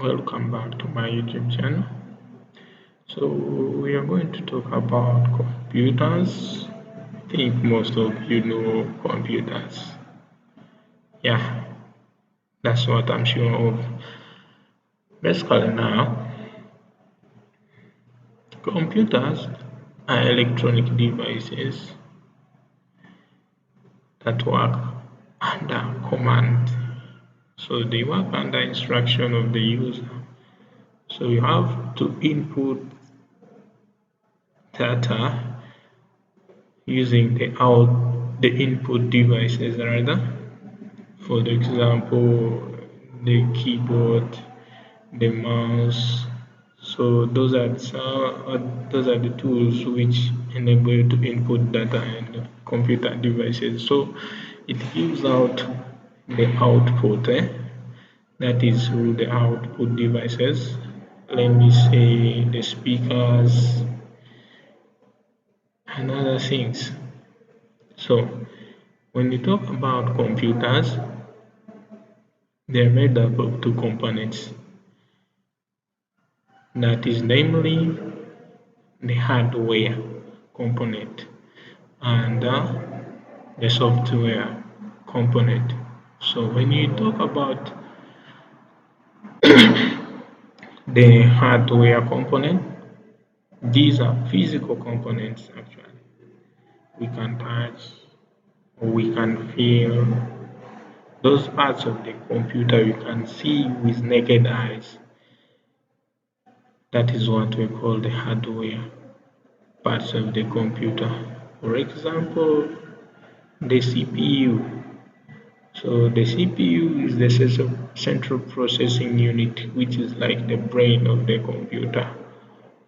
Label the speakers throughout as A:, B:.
A: Welcome back to my YouTube channel. So we are going to talk about computers. I think most of you know computers. Yeah, that's what I'm sure of. Basically now, computers are electronic devices that work under command. So they work under instruction of the user. So you have to input data using the input devices rather. For example, the keyboard, the mouse. So those are the tools which enable you to input data in computer devices. So it gives out the output. That is through the output devices. Let me say the speakers and other things. So when we talk about computers, they are made up of two components. That is namely the hardware component and the software component. So when you talk about the hardware component, these are physical components actually. We can touch or we can feel those parts of the computer you can see with naked eyes. That is what we call the hardware parts of the computer. For example, the CPU. So the CPU is the central processing unit, which is like the brain of the computer.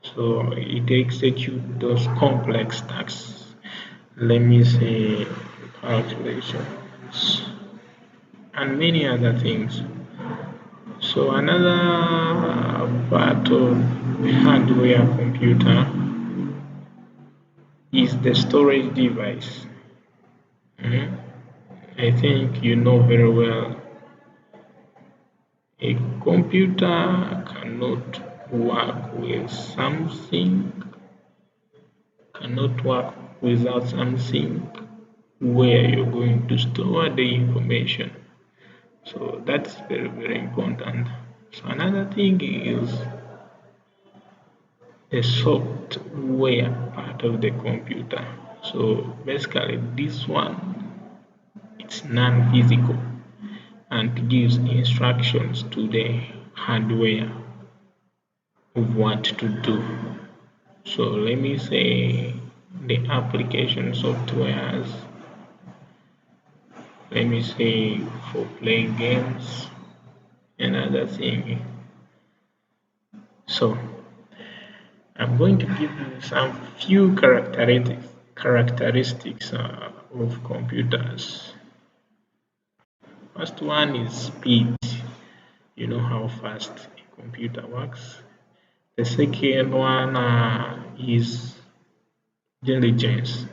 A: So it executes those complex tasks. Let me say calculations and many other things. So another part of the hardware computer is the storage device. Mhm. I think you know very well a computer cannot work without something where you're going to store the information. So that's very, very important. So another thing is the software part of the computer. So basically this one it's non-physical and gives instructions to the hardware of what to do. So let me say the application softwares, let me say for playing games and other thing. So I'm going to give you some few characteristics of computers. First one is speed. You know how fast a computer works. The second one is diligence.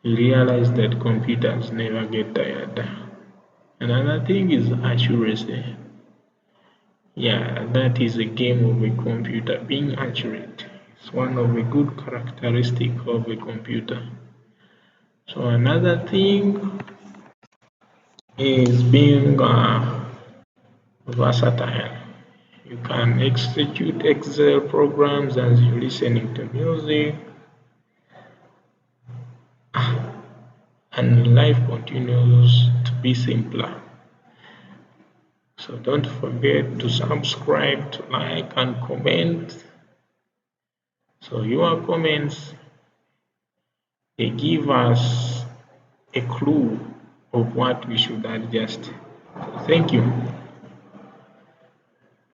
A: You realize that computers never get tired. Another thing is accuracy. Yeah, that is a game of a computer being accurate. It's one of the good characteristic of a computer. So another thing is being versatile. You can execute Excel programs as you're listening to music, and life continues to be simpler. So don't forget to subscribe, to like, and comment. So your comments they give us a clue of what we should adjust. So thank you.